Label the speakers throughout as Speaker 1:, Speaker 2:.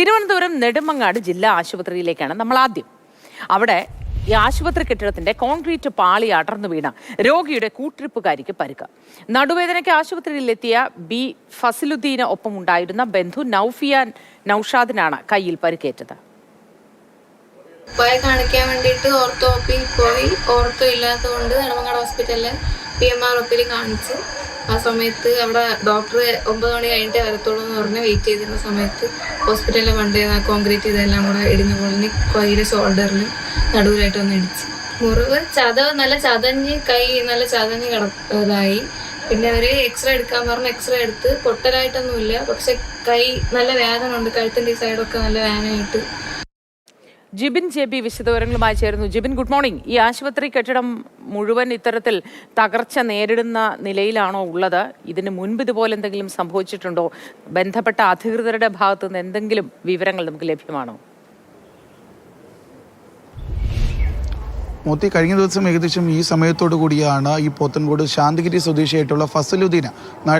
Speaker 1: തിരുവനന്തപുരം നെടുമങ്ങാട് ജില്ലാ ആശുപത്രിയിലേക്കാണ് നമ്മൾ ആദ്യം. അവിടെ ഈ ആശുപത്രി കെട്ടിടത്തിന്റെ കോൺക്രീറ്റ് പാളി അടർന്നു വീണ രോഗിയുടെ കൂട്ടിരിപ്പുകാരിക്ക് പരിക്ക്. നടുവേദനയ്ക്ക് ആശുപത്രിയിലെത്തിയ ബി ഫസിലുദ്ദീന് ഒപ്പം ഉണ്ടായിരുന്ന ബന്ധു നൌഫിയ നൌഷാദിനാണ് കയ്യിൽ പരിക്കേറ്റത്.
Speaker 2: കാണിക്കാൻ വേണ്ടിയിട്ട് ഓർത്തോപ്പിൽ പോയി. ഓർത്തോ ഇല്ലാത്തതുകൊണ്ട് നെടുമങ്ങാട് ഹോസ്പിറ്റലിൽ PMR ഒപ്പിൽ കാണിച്ച് ആ സമയത്ത് അവിടെ ഡോക്ടർ 9 മണി കഴിഞ്ഞിട്ട് വരത്തുള്ളൂ എന്ന് പറഞ്ഞ് വെയിറ്റ് ചെയ്തിരുന്ന സമയത്ത് ഹോസ്പിറ്റലിൽ വണ്ടി കോൺക്രീറ്റ് ഇതെല്ലാം കൂടെ ഇടിഞ്ഞു പൊളിഞ്ഞ് കൈയുടെ ഷോൾഡറിലും നടുവിലായിട്ട് ഒന്ന് ഇടിച്ച്. മുറിവ് നല്ല ചതഞ്ഞ് കൈ നല്ല ചതഞ്ഞ് കിടന്നതായി. പിന്നെ അവർ എക്സ്റേ എടുക്കാൻ പറഞ്ഞ് എക്സ്റേ എടുത്ത് പൊട്ടലായിട്ടൊന്നുമില്ല, പക്ഷെ കൈ നല്ല വേദന ഉണ്ട്. കഴുത്തിൻ്റെ ഈ സൈഡൊക്കെ നല്ല വേദനയായിട്ട്.
Speaker 1: ജിബിൻ JB വിശദവിവരങ്ങളുമായി ചേരുന്നു. Jibin, good morning. ഈ ആശുപത്രി കെട്ടിടം മുഴുവൻ ഇത്തരത്തിൽ തകർച്ച നേരിടുന്ന നിലയിലാണോ ഉള്ളത്? ഇതിന് മുൻപ് ഇതുപോലെ എന്തെങ്കിലും സംഭവിച്ചിട്ടുണ്ടോ? ബന്ധപ്പെട്ട അധികൃതരുടെ ഭാഗത്തു നിന്ന് എന്തെങ്കിലും വിവരങ്ങൾ നമുക്ക് ലഭ്യമാണോ?
Speaker 3: മോത്തി, കഴിഞ്ഞ ദിവസം ഏകദേശം ഈ സമയത്തോടു കൂടിയാണ് ഈ പോത്തൻകോട് ശാന്തിഗിരി സ്വദേശിയായിട്ടുള്ള ഫസലുദ്ദീന്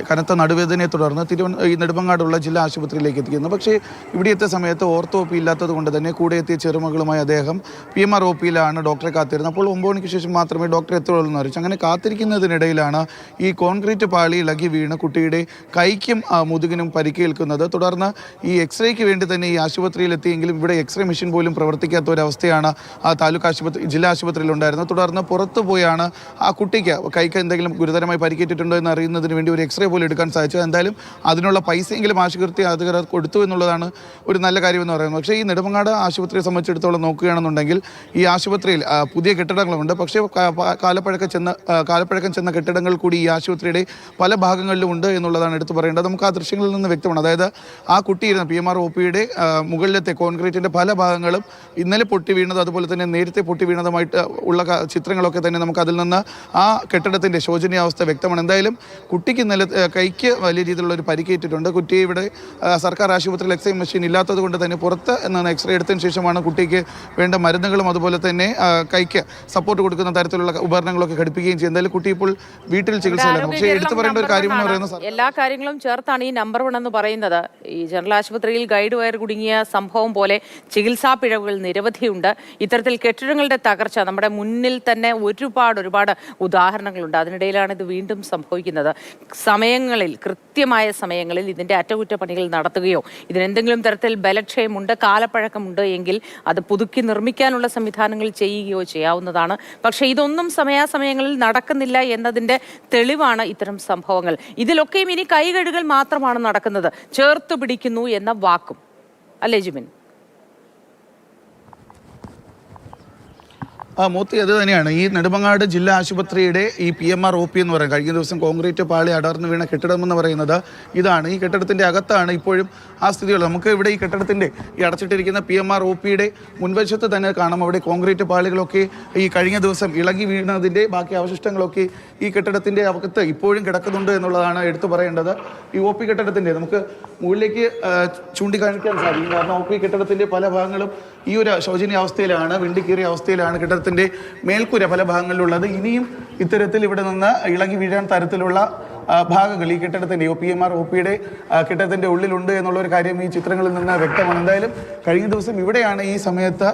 Speaker 3: കനത്ത നടുവേദനയെ തുടർന്ന് ഈ നെടുമങ്ങാടുള്ള ജില്ലാ ആശുപത്രിയിലേക്ക് എത്തിക്കുന്നത്. പക്ഷേ ഇവിടെ എത്തിയ സമയത്ത് ഓർത്തോ OP ഇല്ലാത്തത് കൊണ്ട് തന്നെ കൂടെ എത്തിയ ചെറുമകളുമായി അദ്ദേഹം PMR OPയിലാണ് ഡോക്ടറെ കാത്തിരുന്നത്. അപ്പോൾ 9 മണിക്ക് ശേഷം മാത്രമേ ഡോക്ടറെ എത്തുള്ളൂ എന്ന് അറിയിച്ചു. അങ്ങനെ കാത്തിരിക്കുന്നതിനിടയിലാണ് ഈ കോൺക്രീറ്റ് പാളി ഇളകി വീണ് കുട്ടിയുടെ കൈക്കും മുതുകിനും പരിക്കേൽക്കുന്നത്. തുടർന്ന് ഈ എക്സ്റേക്ക് വേണ്ടി തന്നെ ഈ ആശുപത്രിയിൽ എത്തിയെങ്കിലും ഇവിടെ എക്സ്റേ മെഷീൻ പോലും പ്രവർത്തിക്കാത്ത ഒരവസ്ഥയാണ് താലൂക്ക് ആശുപത്രി ജില്ലാ ഉണ്ടായിരുന്നു. തുടർന്ന് പുറത്തു പോയാണ് ആ കുട്ടിക്ക് കൈക്ക് എന്തെങ്കിലും ഗുരുതരമായി പരിക്കേറ്റിട്ടുണ്ടോ എന്ന് അറിയുന്നതിന് വേണ്ടി ഒരു എക്സ്റേ പോലും എടുക്കാൻ സാധിച്ചത്. എന്തായാലും അതിനുള്ള പൈസയെങ്കിലും ആശുപത്രി അധികൃതർ കൊടുത്തു എന്നുള്ളതാണ് ഒരു നല്ല കാര്യമെന്ന് പറയുന്നത്. പക്ഷേ ഈ നെടുമങ്ങാട് ആശുപത്രിയെ സംബന്ധിച്ചിടത്തോളം നോക്കുകയാണെന്നുണ്ടെങ്കിൽ ഈ ആശുപത്രിയിൽ പുതിയ കെട്ടിടങ്ങളുണ്ട്. പക്ഷേ കാലപ്പഴക്കം ചെന്ന കെട്ടിടങ്ങൾ കൂടി ഈ ആശുപത്രിയുടെ പല ഭാഗങ്ങളിലും ഉണ്ട് എന്നുള്ളതാണ് എടുത്തു പറയേണ്ടത്. നമുക്ക് ആ ദൃശ്യങ്ങളിൽ നിന്ന് വ്യക്തമാണ്. അതായത് ആ കുട്ടിയിരുന്ന PMR OPയുടെ മുകളിലത്തെ കോൺക്രീറ്റിൻ്റെ പല ഭാഗങ്ങളും ഇന്നലെ പൊട്ടി വീണത്, അതുപോലെ തന്നെ നേരത്തെ പൊട്ടി വീണതുമായിട്ട് ഉള്ള ചിത്രങ്ങളൊക്കെ തന്നെ നമുക്ക് അതിൽ നിന്ന് ആ കെട്ടിടത്തിൻ്റെ ശോചനീയാവസ്ഥ വ്യക്തമാണ്. എന്തായാലും കുട്ടിക്ക് കൈക്ക് വലിയ രീതിയിലുള്ള ഒരു പരിക്കേറ്റിട്ടുണ്ട്. കുട്ടിയെ ഇവിടെ സർക്കാർ ആശുപത്രിയിൽ എക്സ്റേ മെഷീൻ ഇല്ലാത്തത് കൊണ്ട് തന്നെ പുറത്ത് നിന്ന് എക്സ്റേ എടുത്തതിന് ശേഷമാണ് കുട്ടിക്ക് വേണ്ട മരുന്നുകളും അതുപോലെ തന്നെ കൈക്ക് സപ്പോർട്ട് കൊടുക്കുന്ന തരത്തിലുള്ള ഉപകരണങ്ങളൊക്കെ ഘടിപ്പിക്കുകയും ചെയ്യും. എന്തായാലും കുട്ടി ഇപ്പോൾ വീട്ടിൽ ചികിത്സയിലാണ്. പക്ഷേ എടുത്തു പറയേണ്ട ഒരു കാര്യം എന്ന് പറയുന്നത്
Speaker 1: എല്ലാ കാര്യങ്ങളും ചേർത്താണ് ഈ നമ്പർ 1 എന്ന് പറയുന്നത്. ഈ ജനറൽ ആശുപത്രിയിൽ ഗൈഡ് വയർ കുടുങ്ങിയ സംഭവം പോലെ ചികിത്സാ പിഴവുകൾ നിരവധിയുണ്ട്. ഇത്തരത്തിൽ കെട്ടിടങ്ങളുടെ തകർച്ച നമ്മുടെ മുന്നിൽ തന്നെ ഒരുപാട് ഉദാഹരണങ്ങളുണ്ട്. അതിനിടയിലാണ് ഇത് വീണ്ടും സംഭവിക്കുന്നത്. കൃത്യമായ സമയങ്ങളിൽ ഇതിന്റെ അറ്റകുറ്റപ്പണികൾ നടത്തുകയോ ഇതിനെന്തെങ്കിലും തരത്തിൽ ബലക്ഷയമുണ്ട്, കാലപ്പഴക്കമുണ്ട് എങ്കിൽ അത് പുതുക്കി നിർമ്മിക്കാനുള്ള സംവിധാനങ്ങൾ ചെയ്യുകയോ ചെയ്യാവുന്നതാണ്. പക്ഷെ ഇതൊന്നും സമയാസമയങ്ങളിൽ നടക്കുന്നില്ല എന്നതിന്റെ തെളിവാണ് ഇത്തരം സംഭവങ്ങൾ. ഇതിലൊക്കെയും ഇനി കൈകഴുകൽ മാത്രമാണ് നടക്കുന്നത്, ചേർത്ത് പിടിക്കുന്നു എന്ന വാക്കും. അല്ലേ ജിബിൻ?
Speaker 3: മോത്തി, അത് തന്നെയാണ് ഈ നെടുമങ്ങാട് ജില്ലാ ആശുപത്രിയുടെ ഈ PMR OP എന്ന് പറയുന്നത്. കഴിഞ്ഞ ദിവസം കോൺക്രീറ്റ് പാളി അടർന്നു വീണ കെട്ടിടം എന്ന് പറയുന്നത് ഇതാണ്. ഈ കെട്ടിടത്തിൻ്റെ അകത്താണ് ഇപ്പോഴും ആ സ്ഥിതിയുള്ളത്. നമുക്ക് ഇവിടെ ഈ കെട്ടിടത്തിൻ്റെ ഈ അടച്ചിട്ടിരിക്കുന്ന PMR OPയുടെ മുൻവശത്ത് തന്നെ കാണാം. അവിടെ കോൺക്രീറ്റ് പാളികളൊക്കെ ഈ കഴിഞ്ഞ ദിവസം ഇളകി വീണതിൻ്റെ ബാക്കി അവശിഷ്ടങ്ങളൊക്കെ ഈ കെട്ടിടത്തിൻ്റെ അകത്ത് ഇപ്പോഴും കിടക്കുന്നുണ്ട് എന്നുള്ളതാണ് എടുത്തു പറയേണ്ടത്. ഈ OP കെട്ടിടത്തിൻ്റെ നമുക്ക് മുകളിലേക്ക് ചൂണ്ടിക്കാണിക്കാൻ സാധിക്കും. കാരണം OP കെട്ടിടത്തിൻ്റെ പല ഭാഗങ്ങളും ഈ ഒരു ശോചനീയാവസ്ഥയിലാണ്, വിണ്ടിക്കീറിയ അവസ്ഥയിലാണ് കെട്ടിടത്തിൻ്റെ മേൽക്കൂര പല ഭാഗങ്ങളിലുള്ളത്. ഇനിയും ഇത്തരത്തിൽ ഇവിടെ നിന്ന് ഇളകി വീഴാൻ തരത്തിലുള്ള ഭാഗങ്ങൾ ഈ കെട്ടിടത്തിൻ്റെ PMR OPയുടെ കെട്ടിടത്തിൻ്റെ ഉള്ളിലുണ്ട് എന്നുള്ള ഒരു കാര്യം ഈ ചിത്രങ്ങളിൽ നിന്ന് വ്യക്തമാണ്. എന്തായാലും കഴിഞ്ഞ ദിവസം ഇവിടെയാണ് ഈ സമയത്ത്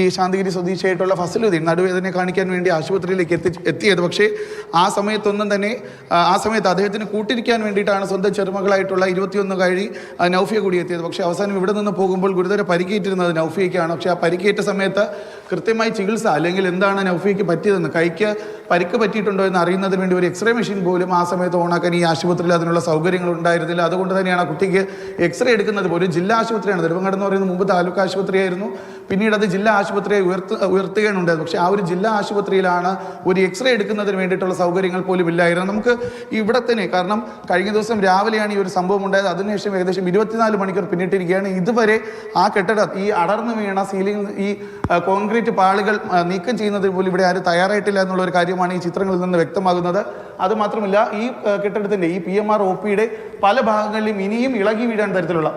Speaker 3: ഈ ശാന്തിഗിരി സ്വദേശിയായിട്ടുള്ള ഫസലുദ്ദീൻ നടുവേദനയെ കാണിക്കാൻ വേണ്ടി ആശുപത്രിയിലേക്ക് എത്തിയത്. പക്ഷേ ആ സമയത്ത് അദ്ദേഹത്തിന് കൂട്ടിരിക്കാൻ വേണ്ടിയിട്ടാണ് സ്വന്തം ചെറുമകളായിട്ടുള്ള 21 നൌഫിയ കൂടി എത്തിയത്. പക്ഷേ അവസാനം ഇവിടെ നിന്ന് പോകുമ്പോൾ ഗുരുതര പരിക്കേറ്റിരുന്നത് നൌഫിയയ്ക്കാണ്. പക്ഷേ ആ പരിക്കേറ്റ സമയത്ത് കൃത്യമായി ചികിത്സ അല്ലെങ്കിൽ എന്താണ് നൌഫിയയ്ക്ക് പറ്റിയതെന്ന്, കൈക്ക് പരിക്ക് പറ്റിയിട്ടുണ്ടോ എന്ന് അറിയുന്നതിന് വേണ്ടി ഒരു എക്സ്റേ മെഷീൻ പോലും ആ സമയത്ത് ഓണാക്കാൻ ഈ ആശുപത്രിയിൽ അതിനുള്ള സൗകര്യങ്ങൾ ഉണ്ടായിരുന്നില്ല. അതുകൊണ്ട് തന്നെയാണ് ആ കുട്ടിക്ക് എക്സ്റേ എടുക്കുന്നത് ഒരു ജില്ലാ ആശുപത്രിയാണ്. നെടുമങ്ങാട് എന്ന് പറയുന്നത് മുമ്പ് താലൂക്ക് ആശുപത്രിയായിരുന്നു, പിന്നീട് അത് ജില്ലാ ആശുപത്രിയെ ഉയർത്തുകയാണ് ഉണ്ടായത്. പക്ഷേ ആ ഒരു ജില്ലാ ആശുപത്രിയിലാണ് ഒരു എക്സ്റേ എടുക്കുന്നതിന് വേണ്ടിയിട്ടുള്ള സൗകര്യങ്ങൾ പോലും ഇല്ലായിരുന്നു. നമുക്ക് ഇവിടെ തന്നെ, കാരണം കഴിഞ്ഞ ദിവസം രാവിലെയാണ് ഈ ഒരു സംഭവം ഉണ്ടായത്. അതിനുശേഷം ഏകദേശം 24 മണിക്കൂർ പിന്നിട്ടിരിക്കുകയാണ്. ഇതുവരെ ആ കെട്ടിടം ഈ അടർന്നു വീണ സീലിംഗ് ഈ കോൺക്രീറ്റ് പാളികൾ നീക്കം ചെയ്യുന്നതിന് പോലും ഇവിടെ ആരും തയ്യാറായിട്ടില്ല എന്നുള്ള ഒരു കാര്യമാണ് ഈ ചിത്രങ്ങളിൽ നിന്ന് വ്യക്തമാകുന്നത്. അത് മാത്രമല്ല ഈ കെട്ടിടത്തിൻ്റെ ഈ PMR OP-യുടെ പല ഭാഗങ്ങളിലും ഇനിയും ഇളകി വീഴാൻ തരത്തിലുള്ള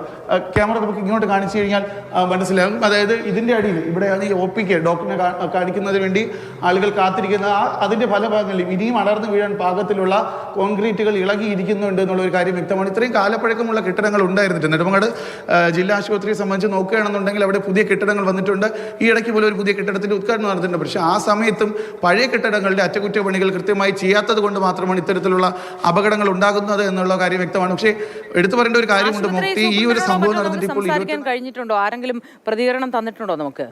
Speaker 3: ക്യാമറ നമുക്ക് ഇങ്ങോട്ട് കാണിച്ചു കഴിഞ്ഞാൽ മനസ്സിലാകും. അതായത് ഇതിൻ്റെ അടിയിൽ ഇവിടെയാണ് ഈ OP-ക്ക് ഡോക്ടറിനെ കാണിക്കുന്നതിന് വേണ്ടി ആളുകൾ കാത്തിരിക്കുന്ന അതിൻ്റെ പല ഭാഗങ്ങളിലും ഇനിയും അടർന്നു വീഴാൻ പാകത്തിലുള്ള കോൺക്രീറ്റുകൾ ഇളകിയിരിക്കുന്നുണ്ട് എന്നുള്ള ഒരു കാര്യം വ്യക്തമാണ്. ഇത്രയും കാലപ്പഴക്കമുള്ള കെട്ടിടങ്ങൾ ഉണ്ടായിരുന്നിട്ട് നെടുമങ്ങാട് ജില്ലാ ആശുപത്രിയെ സംബന്ധിച്ച് നോക്കുകയാണെന്നുണ്ടെങ്കിൽ അവിടെ പുതിയ കെട്ടിടങ്ങൾ വന്നിട്ടുണ്ട്. ഈ ഇടയ്ക്ക് പോലും ഒരു പുതിയ കെട്ടിടത്തിൻ്റെ ഉദ്ഘാടനം നടത്തിയിട്ടുണ്ട്. പക്ഷേ ആ സമയത്തും പഴയ കെട്ടിടങ്ങളുടെ അറ്റകുറ്റപ്പണികൾ കൃത്യമായി ചെയ്യാത്തത് കൊണ്ട് മാത്രമാണ് ഇത്തരത്തിലുള്ള അപകടങ്ങൾ ഉണ്ടാകുന്നത് എന്നുള്ള കാര്യം വ്യക്തമാണ്. പക്ഷേ എടുത്തു പറയേണ്ട ഒരു കാര്യമുണ്ട് മുക്തി, ഈ ഒരു സംഭവം നടന്നിട്ട് ഇപ്പോൾ
Speaker 1: കഴിഞ്ഞിട്ടുണ്ടോ? ആരെങ്കിലും പ്രതികരണം തന്നിട്ടുണ്ടോ നമുക്ക്?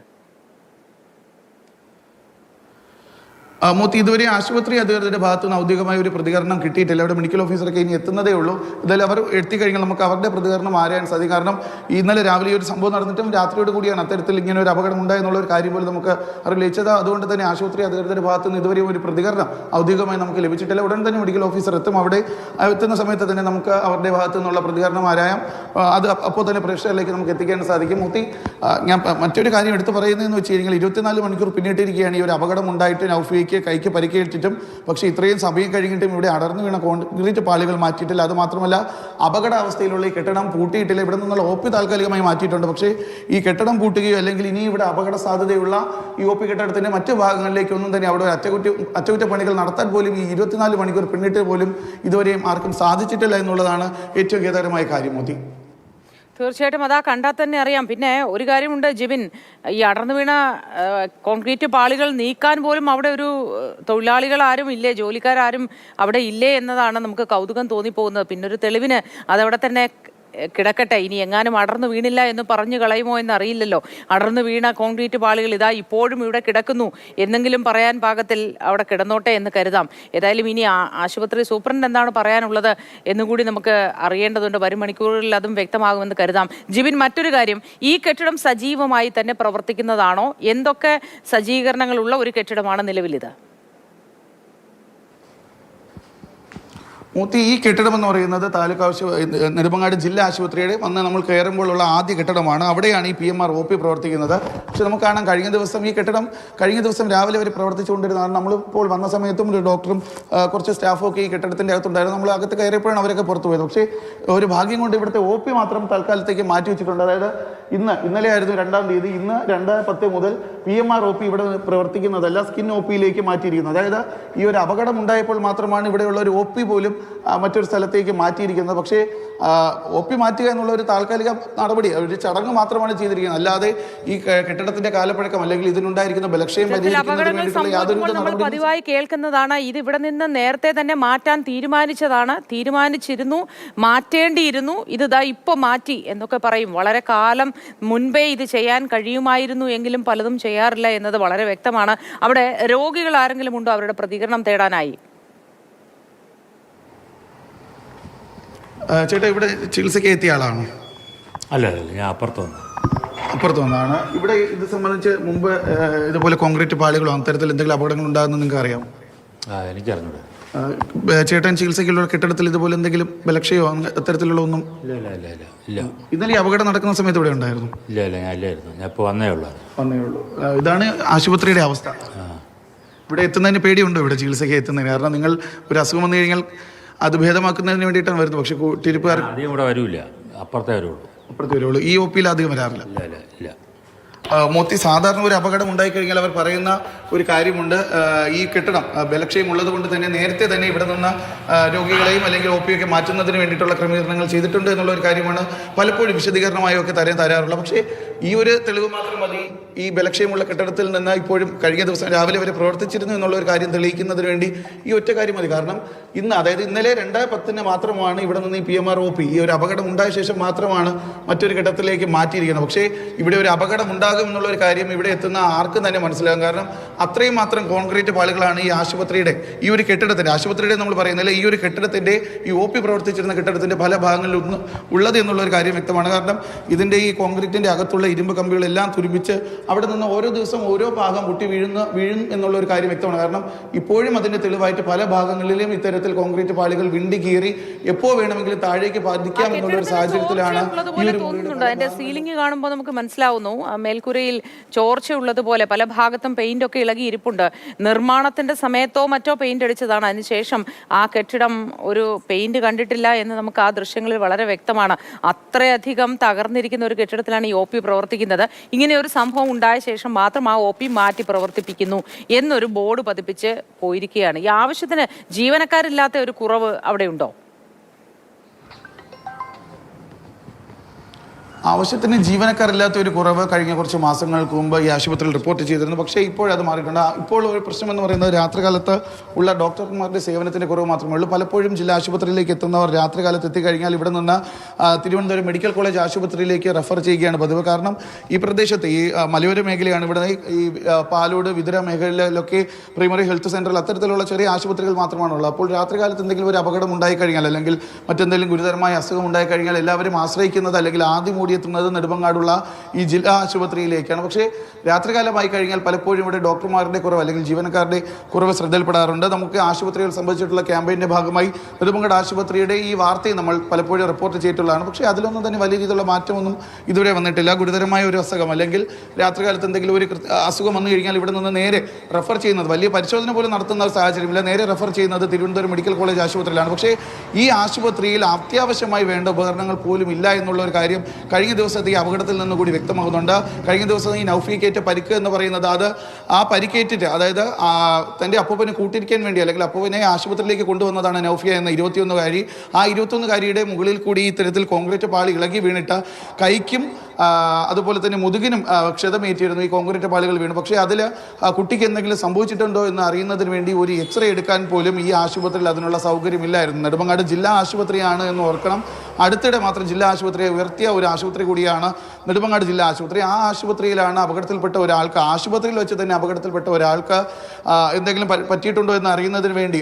Speaker 3: മൂത്തി ഇതുവരെ ആശുപത്രി അധികൃതരുടെ ഭാഗത്തു നിന്ന് ഔദ്യോഗികമായ ഒരു പ്രതികരണം കിട്ടിയിട്ടില്ല. അവിടെ മെഡിക്കൽ ഓഫീസറൊക്കെ ഇനി എത്തുന്നതേ ഉള്ളൂ. എന്തായാലും അവർ എത്തിക്കഴിഞ്ഞാൽ നമുക്ക് അവരുടെ പ്രതികരണം ആരാൻ സാധിക്കും. കാരണം ഇന്നലെ രാവിലെ ഒരു സംഭവം നടന്നിട്ടും രാത്രിയോട് കൂടിയാണ് അത്തരത്തിൽ ഇങ്ങനെ ഒരു അപകടം ഉണ്ടായെന്നുള്ള ഒരു കാര്യം പോലും നമുക്ക് അറിയിച്ചത്. അതുകൊണ്ട് തന്നെ ആശുപത്രി അധികൃതരുടെ ഭാഗത്തു നിന്ന് ഇതുവരെ ഒരു പ്രതികരണം ഔദ്യോഗികമായി നമുക്ക് ലഭിച്ചിട്ടില്ല. ഉടൻ തന്നെ മെഡിക്കൽ ഓഫീസർ എത്തും. അവിടെ എത്തുന്ന സമയത്ത് തന്നെ നമുക്ക് അവരുടെ ഭാഗത്തു നിന്നുള്ള പ്രതികരണം ആരായാം. അത് അപ്പോൾ തന്നെ പ്രേക്ഷകരിലേക്ക് നമുക്ക് എത്തിക്കാൻ സാധിക്കും. മൂത്തി ഞാൻ മറ്റൊരു കാര്യം എടുത്തു പറയുന്നതെന്ന് വെച്ച് കഴിഞ്ഞാൽ 24 മണിക്കൂർ പിന്നിട്ടിരിക്കുകയാണ് ഈ ഒരു അപകടം ഉണ്ടായിട്ട് നൗഫിയയ്ക്ക് കൈക്ക് പരിക്കേറ്റിട്ടും. പക്ഷേ ഇത്രയും സമയം കഴിഞ്ഞിട്ടും ഇവിടെ അടർന്നു വീണ കോൺക്രീറ്റ് പാളികൾ മാറ്റിയിട്ടില്ല. അത് മാത്രമല്ല അപകടാവസ്ഥയിലുള്ള ഈ കെട്ടിടം പൂട്ടിയിട്ടില്ല. ഇവിടെ നിന്നുള്ള OP താൽക്കാലികമായി മാറ്റിയിട്ടുണ്ട്. പക്ഷേ ഈ കെട്ടിടം പൂട്ടുകയോ അല്ലെങ്കിൽ ഇനി ഇവിടെ അപകട സാധ്യതയുള്ള ഈ OP കെട്ടിടത്തിൻ്റെ മറ്റു ഭാഗങ്ങളിലേക്കൊന്നും തന്നെ അവിടെ അറ്റകുറ്റപ്പണികൾ നടത്താൻ പോലും ഈ 24 മണിക്കൂർ പിന്നിട്ട് പോലും ഇതുവരെയും ആർക്കും സാധിച്ചിട്ടില്ല എന്നുള്ളതാണ് ഏറ്റവും ഖേദകരമായ കാര്യം. മോദി
Speaker 1: തീർച്ചയായിട്ടും അതാ കണ്ടാൽ തന്നെ അറിയാം. പിന്നെ ഒരു കാര്യമുണ്ട് ജിബിൻ, ഈ അടർന്നു വീണ കോൺക്രീറ്റ് പാളികൾ നീക്കാൻ പോലും അവിടെ ഒരു തൊഴിലാളികൾ ആരും ഇല്ലേ, ജോലിക്കാരും അവിടെ ഇല്ലേ എന്നതാണ് നമുക്ക് കൗതുകം തോന്നിപ്പോകുന്നത്. പിന്നെ ഒരു തെളിവിന് അതവിടെ തന്നെ കിടക്കട്ടെ. ഇനി എങ്ങാനും അടർന്നു വീണില്ല എന്ന് പറഞ്ഞു കളയുമോ എന്നറിയില്ലല്ലോ. അടർന്നു വീണ കോൺക്രീറ്റ് പാളികൾ ഇതാ ഇപ്പോഴും ഇവിടെ കിടക്കുന്നു എന്നെങ്കിലും പറയാൻ പാകത്തിൽ അവിടെ കിടന്നോട്ടെ എന്ന് കരുതാം. ഏതായാലും ഇനി ആശുപത്രി സൂപ്രണ്ട് എന്താണ് പറയാനുള്ളത് എന്നുകൂടി നമുക്ക് അറിയേണ്ടതുണ്ട്. വരും മണിക്കൂറുകളിൽ അതും വ്യക്തമാകുമെന്ന് കരുതാം. ജിബിൻ, മറ്റൊരു കാര്യം, ഈ കെട്ടിടം സജീവമായി തന്നെ പ്രവർത്തിക്കുന്നതാണോ? എന്തൊക്കെ സജ്ജീകരണങ്ങളുള്ള ഒരു കെട്ടിടമാണ് നിലവിലിത്?
Speaker 3: മൂത്തി ഈ കെട്ടിടം എന്ന് പറയുന്നത് നെടുമങ്ങാട് ജില്ലാ ആശുപത്രിയുടെ വന്ന് നമ്മൾ കയറുമ്പോഴുള്ള ആദ്യ കെട്ടിടമാണ്. അവിടെയാണ് ഈ PMR OP പ്രവർത്തിക്കുന്നത്. പക്ഷെ നമുക്ക് കാണാം കഴിഞ്ഞ ദിവസം ഈ കെട്ടിടം രാവിലെ വരെ പ്രവർത്തിച്ചുകൊണ്ടിരുന്നതാണ്. നമ്മളിപ്പോൾ വന്ന സമയത്തും ഒരു ഡോക്ടറും കുറച്ച് സ്റ്റാഫും ഒക്കെ ഈ കെട്ടിടത്തിൻ്റെ അകത്തുണ്ടായിരുന്നു. നമ്മൾ അകത്ത് കയറിയപ്പോഴാണ് അവരൊക്കെ പുറത്തു പോയത്. പക്ഷേ ഒരു ഭാഗ്യം കൊണ്ട് ഇവിടുത്തെ OP മാത്രം തൽക്കാലത്തേക്ക് മാറ്റി വെച്ചിട്ടുണ്ട്. അതായത് ഇന്നലെ ആയിരുന്നു 2-ാം തീയതി. ഇന്ന് 2:10 മുതൽ PMR OP ഇവിടെ പ്രവർത്തിക്കുന്നതല്ല, സ്കിൻ OP-യിലേക്ക് മാറ്റിയിരിക്കുന്നത്. അതായത് ഈ ഒരു അപകടം ഉണ്ടായപ്പോൾ മാത്രമാണ് ഇവിടെയുള്ള ഒരു OP പോലും മറ്റൊരു സ്ഥലത്തേക്ക് മാറ്റിയിരിക്കുന്നത്. പക്ഷേ OP മാറ്റുക എന്നുള്ള ഒരു താൽക്കാലിക നടപടി, ഒരു ചടങ്ങ് മാത്രമാണ് ചെയ്തിരിക്കുന്നത്. അല്ലാതെ ഈ കെട്ടിടത്തിന്റെ കാലപ്പഴക്കം അല്ലെങ്കിൽ ഇതിനുണ്ടായിരിക്കുന്ന ബലക്ഷയം
Speaker 1: നമ്മൾ പതിവായി കേൾക്കുന്നതാണ്. ഇത് ഇവിടെ നിന്ന് നേരത്തെ തന്നെ മാറ്റാൻ തീരുമാനിച്ചിരുന്നു, മാറ്റേണ്ടിയിരുന്നു, ഇത് ഇപ്പൊ മാറ്റി എന്നൊക്കെ പറയും. വളരെ കാലം മുൻപേ ഇത് ചെയ്യാൻ കഴിയുമായിരുന്നു എങ്കിലും പലതും ചെയ്യാറില്ല എന്നത് വളരെ വ്യക്തമാണ്. അവിടെ രോഗികൾ ആരെങ്കിലും ഉണ്ടോ അവരുടെ പ്രതികരണം തേടാനായി?
Speaker 3: ചേട്ടാ, ഇവിടെ ചികിത്സയ്ക്ക് എത്തിയ ആളാണോ?
Speaker 4: അല്ല, ഞാൻ അപ്പുറത്ത്
Speaker 3: വന്നതാണ്. ഇവിടെ ഇത് സംബന്ധിച്ച് മുമ്പ് ഇതുപോലെ കോൺക്രീറ്റ് പാളികളോ അത്തരത്തിൽ എന്തെങ്കിലും അപകടങ്ങൾ ഉണ്ടാകുന്നത് നിങ്ങൾക്ക് അറിയാമോ?
Speaker 4: എനിക്കറിഞ്ഞൂടെ.
Speaker 3: ചേട്ടൻ ചികിത്സയ്ക്കുള്ള കെട്ടിടത്തിൽ ഇതുപോലെ എന്തെങ്കിലും ബലക്ഷയോ അത്തരത്തിലുള്ള ഒന്നും?
Speaker 4: ഇല്ല.
Speaker 3: ഇന്നലെ ഈ അപകടം നടക്കുന്ന സമയത്ത് ഇവിടെ ഉണ്ടായിരുന്നു?
Speaker 4: ഇല്ല, ഞാൻ ഇല്ലായിരുന്നു. ഞാൻ ഇപ്പോൾ വന്നേ ഉള്ളൂ.
Speaker 3: ഇതാണ് ആശുപത്രിയുടെ അവസ്ഥ. ഇവിടെ എത്തുന്നതിന് പേടിയുണ്ടോ ഇവിടെ ചികിത്സയ്ക്ക് എത്തുന്നതിന്? കാരണം നിങ്ങൾ ഒരു അസുഖം വന്നു കഴിഞ്ഞാൽ അത് ഭേദമാക്കുന്നതിന് വേണ്ടിയിട്ടാണ് വരുന്നത്. പക്ഷെ തിരുപ്പുകാർ
Speaker 4: അധികം ഇവിടെ വരില്ല, അപ്പുറത്തേ വരുള്ളൂ.
Speaker 3: ഈ OP-യിൽ അധികം വരാറില്ല.
Speaker 4: ഇല്ല.
Speaker 3: മോത്തി, സാധാരണ ഒരു അപകടം ഉണ്ടായിക്കഴിഞ്ഞാൽ അവർ പറയുന്ന ഒരു കാര്യമുണ്ട്, ഈ കെട്ടിടം ബലക്ഷയം ഉള്ളത് കൊണ്ട് തന്നെ നേരത്തെ തന്നെ ഇവിടെ നിന്ന് രോഗികളെയും അല്ലെങ്കിൽ OP-യൊക്കെ മാറ്റുന്നതിന് വേണ്ടിയിട്ടുള്ള ക്രമീകരണങ്ങൾ ചെയ്തിട്ടുണ്ട് എന്നുള്ള ഒരു കാര്യമാണ് പലപ്പോഴും വിശദീകരണമായൊക്കെ തരാറുള്ളത്. പക്ഷേ ഈ ഒരു തെളിവ് മാത്രം മതി ഈ ബലക്ഷയമുള്ള കെട്ടിടത്തിൽ നിന്ന് ഇപ്പോഴും കഴിഞ്ഞ ദിവസം രാവിലെ വരെ പ്രവർത്തിച്ചിരുന്നു എന്നുള്ള ഒരു കാര്യം തെളിയിക്കുന്നതിന് വേണ്ടി ഈ ഒറ്റ കാര്യം മതി. കാരണം ഇന്നലെ 2:10 മാത്രമാണ് ഇവിടെ നിന്ന് ഈ PMR OP ഈ ഒരു അപകടം ഉണ്ടായ ശേഷം മാത്രമാണ് മറ്റൊരു ഘട്ടത്തിലേക്ക് മാറ്റിയിരിക്കുന്നത്. പക്ഷേ ഇവിടെ ഒരു അപകടം ഉണ്ടാകും എന്നുള്ള ഒരു കാര്യം ഇവിടെ എത്തുന്ന ആർക്കും തന്നെ മനസ്സിലാകും. കാരണം അത്രയും മാത്രം കോൺക്രീറ്റ് പാളികളാണ് ഈ ആശുപത്രിയുടെ ഈ ഒരു കെട്ടിടത്തിൻ്റെ നമ്മൾ പറയുന്നില്ല, ഈ ഒരു കെട്ടിടത്തിൻ്റെ ഈ OP പ്രവർത്തിച്ചിരുന്ന കെട്ടിടത്തിൻ്റെ പല ഭാഗങ്ങളിലും ഉള്ളത് എന്നുള്ള ഒരു കാര്യം വ്യക്തമാണ്. കാരണം ഇതിൻ്റെ ഈ കോൺക്രീറ്റിൻ്റെ അകത്തുള്ള ഇരുമ്പ് കമ്പികളെല്ലാം തുരുമ്പിച്ച് അവിടെ നിന്ന് ഓരോ ദിവസം ഓരോ ഭാഗം പൊട്ടി വീഴും എന്നുള്ള ഒരു കാര്യം വ്യക്തമാണ്. കാരണം ഇപ്പോഴും അതിന്റെ തെളിവായിട്ട് പല ഭാഗങ്ങളിലും ഇത്തരത്തിൽ കോൺക്രീറ്റ് പാളികൾ വിണ്ടി കീറി എപ്പോ വേണമെങ്കിലും താഴേക്ക് പതിക്കാം എന്നുള്ള ഒരു സാഹചര്യത്തിലാണ് ഈ ഒരു
Speaker 1: അതിന്റെ സീലിംഗ് കാണുമ്പോൾ നമുക്ക് മനസ്സിലാവുന്നു മേൽക്കൂരയിൽ ചോർച്ച ഉള്ളതുപോലെ പല ഭാഗത്തും പെയിന്റ് ഒക്കെ ഇളകി ഇരിപ്പുണ്ട്. നിർമ്മാണത്തിന്റെ സമയത്തോ മറ്റോ പെയിന്റ് അടിച്ചതാണ്. അതിനുശേഷം ആ കെട്ടിടം ഒരു പെയിന്റ് കണ്ടിട്ടില്ല എന്ന് നമുക്ക് ആ ദൃശ്യങ്ങളിൽ വളരെ വ്യക്തമാണ്. അത്രയധികം തകർന്നിരിക്കുന്ന ഒരു കെട്ടിടത്തിലാണ് ഈ OP പ്രവർത്തിക്കുന്നത്. ഇങ്ങനെ ഒരു സംഭവം ഉണ്ടായ ശേഷം മാത്രം ആ OP മാറ്റി പ്രവർത്തിപ്പിക്കുന്നു എന്നൊരു ബോർഡ് പതിപ്പിച്ച് പോയിരിക്കുകയാണ്. ഈ ആവശ്യത്തിന് ജീവനക്കാരില്ലാത്ത ഒരു കുറവ് അവിടെ ഉണ്ടോ?
Speaker 3: ആവശ്യത്തിന് ജീവനക്കാരില്ലാത്ത ഒരു കുറവ് കഴിഞ്ഞ കുറച്ച് മാസങ്ങൾക്ക് മുമ്പ് ഈ ആശുപത്രിയിൽ റിപ്പോർട്ട് ചെയ്തിരുന്നു. പക്ഷേ ഇപ്പോഴത് മാറിയിട്ടുണ്ട്. ഇപ്പോൾ ഒരു പ്രശ്നം എന്ന് പറയുന്നത് രാത്രികാലത്ത് ഉള്ള ഡോക്ടർമാരുടെ സേവനത്തിൻ്റെ കുറവ് മാത്രമേ ഉള്ളൂ. പലപ്പോഴും ജില്ലാ ആശുപത്രിയിലേക്ക് എത്തുന്നവർ രാത്രികാലത്ത് എത്തിക്കഴിഞ്ഞാൽ ഇവിടെ നിന്ന് തിരുവനന്തപുരം മെഡിക്കൽ കോളേജ് ആശുപത്രിയിലേക്ക് റെഫർ ചെയ്യുകയാണ് പതിവ്. കാരണം ഈ പ്രദേശത്ത് ഈ മലയോര മേഖലയാണ്. ഇവിടെ ഈ പാലോട് വിതുര മേഖലയിലൊക്കെ പ്രൈമറി ഹെൽത്ത് സെൻ്ററിൽ അത്തരത്തിലുള്ള ചെറിയ ആശുപത്രികൾ മാത്രമാണുള്ളത്. അപ്പോൾ രാത്രികാലത്ത് എന്തെങ്കിലും ഒരു അപകടം ഉണ്ടായിക്കഴിഞ്ഞാൽ അല്ലെങ്കിൽ മറ്റെന്തെങ്കിലും ഗുരുതരമായ അസുഖം ഉണ്ടായിക്കഴിഞ്ഞാൽ എല്ലാവരും ആശ്രയിക്കുന്നത് അല്ലെങ്കിൽ ആദ്യം എത്തുന്നത് നെടുമങ്ങാടുള്ള ഈ ജില്ലാ ആശുപത്രിയിലേക്കാണ്. പക്ഷേ രാത്രികാലമായി കഴിഞ്ഞാൽ പലപ്പോഴും ഇവിടെ ഡോക്ടർമാരുടെ കുറവ് അല്ലെങ്കിൽ ജീവനക്കാരുടെ കുറവ് ശ്രദ്ധയിൽപ്പെടാറുണ്ട്. നമുക്ക് ആശുപത്രികൾ സംബന്ധിച്ചിട്ടുള്ള ക്യാമ്പയിൻ്റെ ഭാഗമായി നെടുമങ്ങാട് ആശുപത്രിയുടെ ഈ വാർത്തയും നമ്മൾ പലപ്പോഴും റിപ്പോർട്ട് ചെയ്തിട്ടുള്ളതാണ്. പക്ഷേ അതിലൊന്നും തന്നെ വലിയ രീതിയിലുള്ള മാറ്റമൊന്നും ഇതുവരെ വന്നിട്ടില്ല. ഗുരുതരമായ ഒരു അസുഖം അല്ലെങ്കിൽ രാത്രികാലത്ത് എന്തെങ്കിലും ഒരു അസുഖം വന്നു കഴിഞ്ഞാൽ ഇവിടെ നിന്ന് നേരെ റെഫർ ചെയ്യുന്നത്, വലിയ പരിശോധന പോലും നടത്തുന്ന ഒരു സാഹചര്യമില്ല, നേരെ റെഫർ ചെയ്യുന്നത് തിരുവനന്തപുരം മെഡിക്കൽ കോളേജ് ആശുപത്രിയിലാണ്. പക്ഷേ ഈ ആശുപത്രിയിൽ അത്യാവശ്യമായി വേണ്ട ഉപകരണങ്ങൾ പോലും ഇല്ല എന്നുള്ള ഒരു കാര്യം കഴിഞ്ഞ ദിവസത്തെ ഈ അപകടത്തിൽ നിന്ന് കൂടി വ്യക്തമാകുന്നുണ്ട്. കഴിഞ്ഞ ദിവസം ഈ നൗഫിക്കേറ്റ പരിക്ക് എന്ന് പറയുന്നത് അത് ആ പരിക്കേറ്റിട്ട്, അതായത് തൻ്റെ അപ്പൂപ്പനെ കൂട്ടിരിക്കാൻ വേണ്ടി അല്ലെങ്കിൽ അപ്പൂപ്പനെ ആശുപത്രിയിലേക്ക് കൊണ്ടുവന്നതാണ് നൗഫിയ എന്ന 21-കാരി. ആ 21-കാരിയുടെ മുകളിൽ കൂടി ഇത്തരത്തിൽ കോൺക്രീറ്റ് പാളി ഇളകി വീണിട്ട് കൈക്കും അതുപോലെ തന്നെ മുതുകിനും ക്ഷതമേറ്റിരുന്നു. ഈ കോൺക്രീറ്റ് പാളികൾ വീണു. പക്ഷേ അതിൽ കുട്ടിക്ക് എന്തെങ്കിലും സംഭവിച്ചിട്ടുണ്ടോ എന്ന് അറിയുന്നതിന് വേണ്ടി ഒരു എക്സ്റേ എടുക്കാൻ പോലും ഈ ആശുപത്രിയിൽ അതിനുള്ള സൗകര്യമില്ലായിരുന്നു. നെടുമങ്ങാട് ജില്ലാ ആശുപത്രിയാണ് എന്ന് ഓർക്കണം. അടുത്തിടെ മാത്രം ജില്ലാ ആശുപത്രിയെ ഉയർത്തിയ ഒരു ആശുപത്രി കൂടിയാണ് നെടുമങ്ങാട് ജില്ലാ ആശുപത്രി. ആ ആശുപത്രിയിലാണ് അപകടത്തിൽപ്പെട്ട ഒരാൾക്ക്, ആശുപത്രിയിൽ വെച്ച് തന്നെ അപകടത്തിൽപ്പെട്ട ഒരാൾക്ക് എന്തെങ്കിലും പറ്റിയിട്ടുണ്ടോ എന്ന് അറിയുന്നതിന് വേണ്ടി,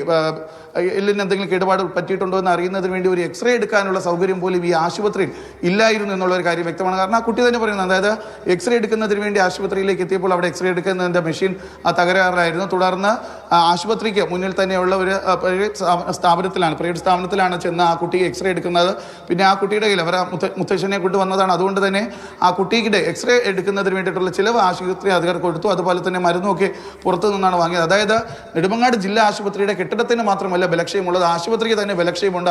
Speaker 3: എല്ലിന് എന്തെങ്കിലും കേടുപാട് പറ്റിയിട്ടുണ്ടോ എന്ന് അറിയുന്നതിന് വേണ്ടി ഒരു എക്സ്റേ എടുക്കാനുള്ള സൗകര്യം പോലും ഈ ആശുപത്രിയിൽ ഇല്ലായിരുന്നു എന്നുള്ളൊരു കാര്യം വ്യക്തമാണ്. കാരണം ആ കുട്ടി തന്നെ പറയുന്നത്, അതായത് എക്സ്റേ എടുക്കുന്നതിന് വേണ്ടി ആശുപത്രിയിലേക്ക് എത്തിയപ്പോൾ അവിടെ എക്സ്റേ എടുക്കുന്നതിൻ്റെ മെഷീൻ തകരാറിലായിരുന്നു. തുടർന്ന് ആശുപത്രിക്ക് മുന്നിൽ തന്നെയുള്ള ഒരു പ്രൈവറ്റ് സ്ഥാപനത്തിലാണ് ചെന്ന് ആ കുട്ടിക്ക് എക്സ്റേ എടുക്കുന്നത്. പിന്നെ ആ കുട്ടിയുടെ കയ്യിൽ അവർ മുത്തശ്ശനെ കൊണ്ടുവന്നതാണ്. അതുകൊണ്ട് തന്നെ ആ കുട്ടിയുടെ എക്സ്റേ എടുക്കുന്നതിന് വേണ്ടിയിട്ടുള്ള ചിലവ് ആശുപത്രി അധികൃതർ കൊടുത്തു. അതുപോലെ തന്നെ മരുന്നൊക്കെ പുറത്തു നിന്നാണ് വാങ്ങിയത്. അതായത് നെടുമങ്ങാട് ജില്ലാ ആശുപത്രിയുടെ കെട്ടിടത്തിന് മാത്രമല്ല ബലക്ഷയമുള്ളത്, ആശുപത്രിക്ക് തന്നെ ബലക്ഷയമുണ്ട്.